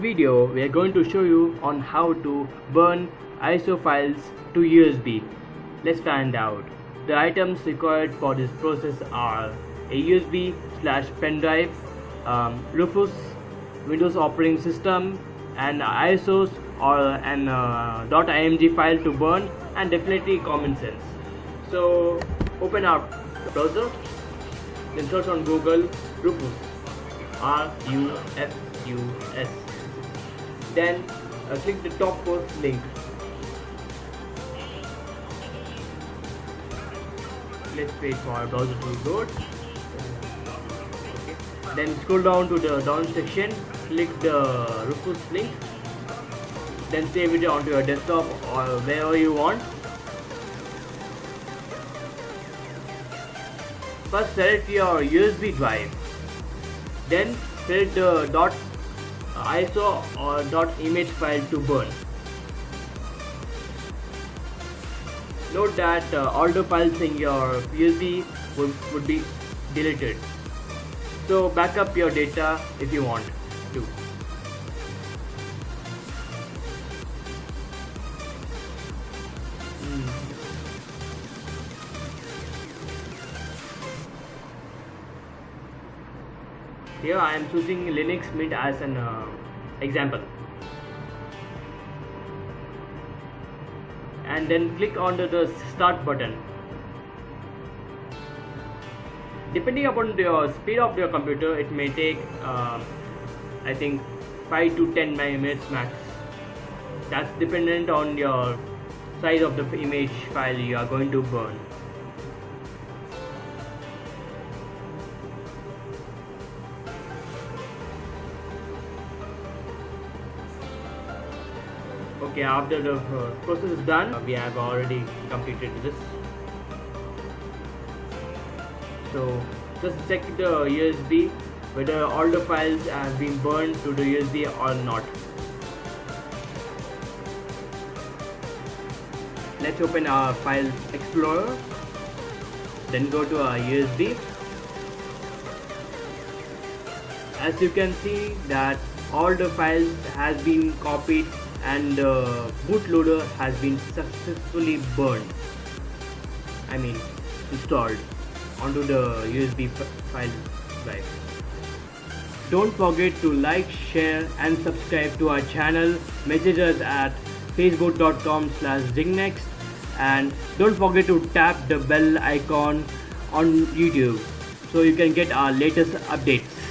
video, we are going to show you on how to burn ISO files to USB. Let's find out. The items required for this process are a USB/pen drive, Rufus, Windows operating system, and ISOs or an .img file to burn, and definitely common sense. So open our browser, then search on Google Rufus, RUFUS. Then click the top post link. Let's wait for our browser to load. Okay. Then scroll down to the down section, click the Rufus link, then save it onto your desktop or wherever you want. First select your USB drive, then select the .ISO or .image file to burn. Note that all the files in your USB would be deleted. So back up your data if you want to. Here I am choosing Linux Mint as an example, and then click onto the start button. Depending upon the speed of your computer, it may take I think 5 to 10 minutes max. That's dependent on your size of the image file you are going to burn. Okay, after the process is done, we have already completed this. So just check the USB whether all the files have been burned to the USB or not. Let's open our file explorer, then go to our USB. As you can see that all the files has been copied and the bootloader has been successfully burned, installed onto the USB file drive. Don't forget to like, share and subscribe to our channel. Message us at facebook.com/zingnext, and don't forget to tap the bell icon on YouTube so you can get our latest updates.